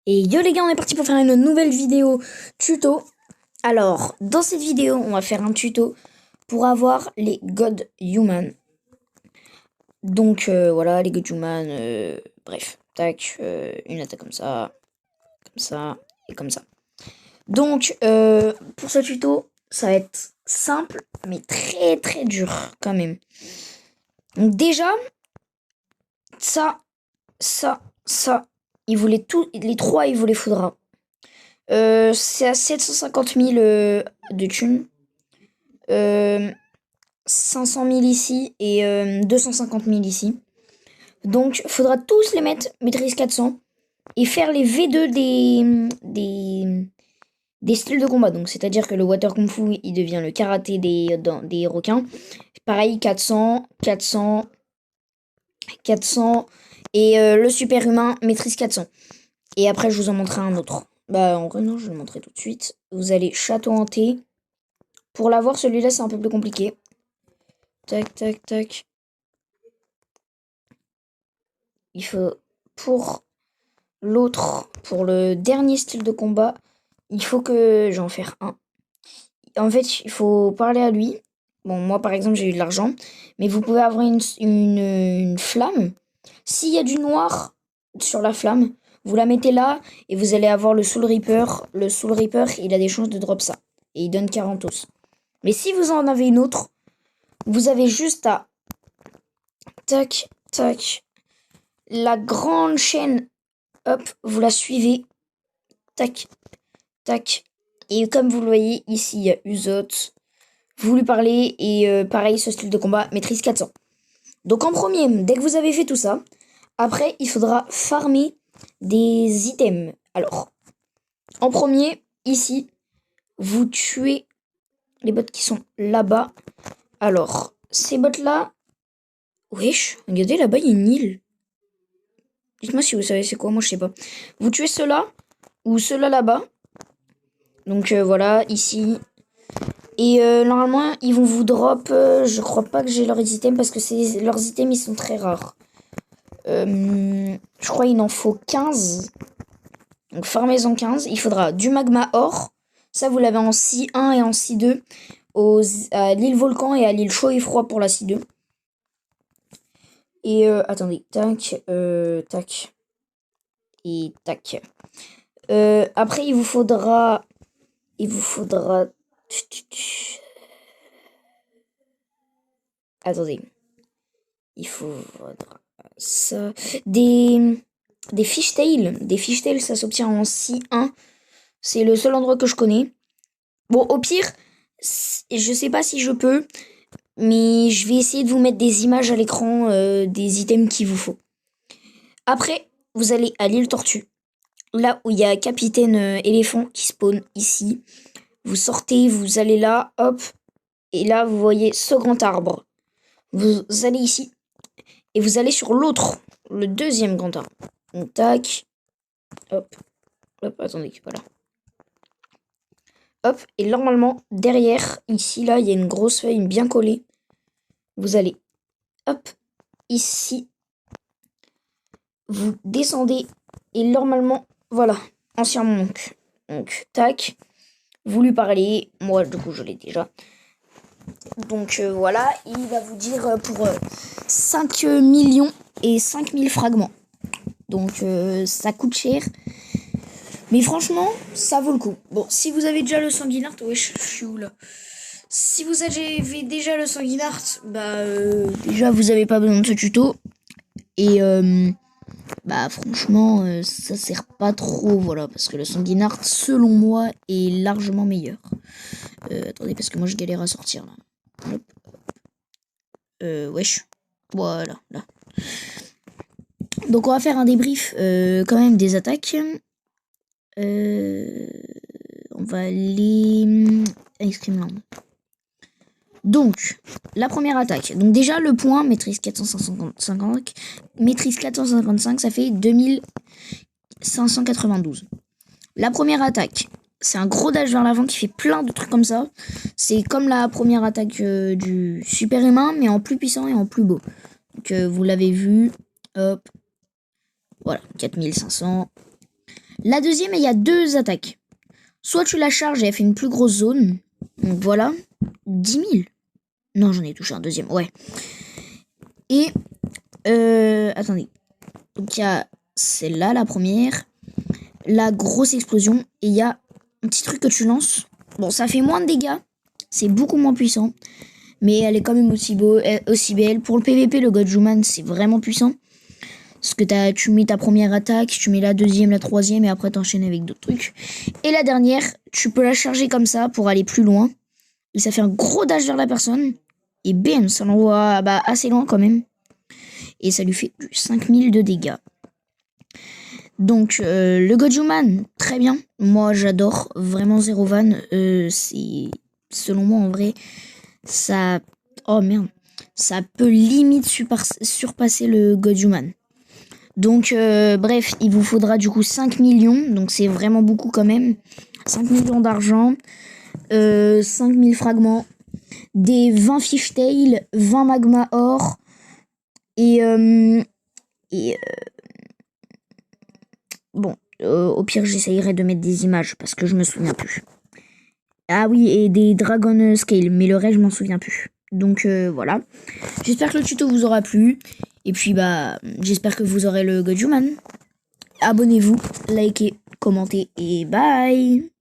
Et yo les gars, on est parti pour faire une nouvelle vidéo tuto. Alors, dans cette vidéo, on va faire un tuto pour avoir les God Human. Donc voilà, les God Human, bref, tac, une attaque comme ça et comme ça. Donc pour ce tuto, ça va être simple, mais très très dur quand même. Donc déjà, ça, il vous les trois, il vous les faudra. C'est à 750 000 de thunes. 500 000 ici et 250 000 ici. Donc, faudra tous les mettre maîtrise 400 et faire les V2 des styles de combat. Donc, c'est-à-dire que le water kung fu, il devient le karaté des requins. Pareil, 400, 400, 400 et le super humain maîtrise 400. Et après, je vous en montrerai un autre. Bah, en vrai, non, je vais le montrer tout de suite. Vous allez château hanté. Pour l'avoir, celui-là, c'est un peu plus compliqué. Tac, tac, tac. Il faut, pour l'autre, pour le dernier style de combat, il faut que j'en fasse un. En fait, il faut parler à lui. Bon, moi, par exemple, j'ai eu de l'argent. Mais vous pouvez avoir une flamme. S'il y a du noir sur la flamme, vous la mettez là et vous allez avoir le Soul Reaper. Le Soul Reaper, il a des chances de drop ça. Et il donne 40 os. Mais si vous en avez une autre, vous avez juste à... Tac, tac. La grande chaîne, hop, vous la suivez. Tac, tac. Et comme vous le voyez, ici, il y a Uzot. Vous lui parlez et pareil, ce style de combat, maîtrise 400. Donc en premier, dès que vous avez fait tout ça, après, il faudra farmer des items. Alors, en premier, ici, vous tuez les bots qui sont là-bas. Alors, ces bots-là... Wesh, regardez, là-bas, il y a une île. Dites-moi si vous savez c'est quoi, moi je sais pas. Vous tuez ceux-là, ou ceux-là là-bas. Donc voilà, ici. Et normalement, ils vont vous drop... je crois pas que j'ai leurs items, parce que leurs items, ils sont très rares. Je crois qu'il en faut 15. Donc farmez-en 15. Il faudra du magma or. Ça, vous l'avez en Si 1 et en Si 2. À l'île volcan et à l'île chaud et froid pour la Si 2. Et attendez, tac, tac. Et tac. Après, il vous faudra... Attendez. Il faudra ça. Des fishtails. Des fishtails, ça s'obtient en Si 1. C'est le seul endroit que je connais. Bon, au pire, je sais pas si je peux, mais je vais essayer de vous mettre des images à l'écran des items qu'il vous faut. Après, vous allez à l'île Tortue. Là où il y a Capitaine Éléphant qui spawn ici. Vous sortez, vous allez là, hop. Et là, vous voyez ce grand arbre. Vous allez ici. Et vous allez sur l'autre. Le deuxième grand arbre. Donc, tac. Hop. Hop, attendez, voilà. Hop. Et normalement, derrière, ici, là, il y a une grosse feuille bien collée. Vous allez, hop, ici. Vous descendez. Et normalement, voilà. Ancien monk. Donc, tac. Vous lui parlez. Moi, du coup, je l'ai déjà. Donc voilà, il va vous dire pour 5 millions et 5000 fragments. Donc ça coûte cher. Mais franchement, ça vaut le coup. Bon, si vous avez déjà le sanguinart, ouais, je suis où là? Si vous avez déjà le sanguinart, bah déjà vous avez pas besoin de ce tuto. Et bah franchement, ça sert pas trop, voilà, parce que le sanguinart, selon moi, est largement meilleur. Attendez, parce que moi je galère à sortir là. Hop. Wesh. Voilà, là. Donc on va faire un débrief quand même des attaques. On va aller à Extreme Land. Donc, la première attaque. Donc déjà, le point, maîtrise 455, maîtrise 455, ça fait 2592. La première attaque, c'est un gros dash vers l'avant qui fait plein de trucs comme ça. C'est comme la première attaque du super humain, mais en plus puissant et en plus beau. Donc vous l'avez vu, hop, voilà, 4500. La deuxième, il y a 2 attaques. Soit tu la charges et elle fait une plus grosse zone. Donc voilà, 10 000. Non, j'en ai touché un deuxième, ouais. Et, attendez. Donc il y a celle-là, la première. La grosse explosion. Et il y a un petit truc que tu lances. Bon, ça fait moins de dégâts. C'est beaucoup moins puissant. Mais elle est quand même aussi belle. Pour le PVP, le Gojuman, c'est vraiment puissant. Parce que tu mets ta première attaque, tu mets la deuxième, la troisième, et après t'enchaînes avec d'autres trucs. Et la dernière, tu peux la charger comme ça pour aller plus loin. Et ça fait un gros dash vers la personne. Et bam, ça l'envoie assez loin quand même. Et ça lui fait 5000 de dégâts. Donc le Gojuman, très bien. Moi j'adore, vraiment zéro van. C'est selon moi en vrai, ça... Oh merde. Ça peut limite surpasser le Gojuman. Donc bref, il vous faudra du coup 5 millions. Donc c'est vraiment beaucoup quand même. 5 millions d'argent. 5000 fragments. Des 20 fishtail, 20 magma or. Bon, au pire, j'essayerai de mettre des images parce que je me souviens plus. Ah oui, et des Dragon Scale, mais le reste, je m'en souviens plus. Donc voilà. J'espère que le tuto vous aura plu. Et puis, j'espère que vous aurez le Gojuman. Abonnez-vous, likez, commentez et bye!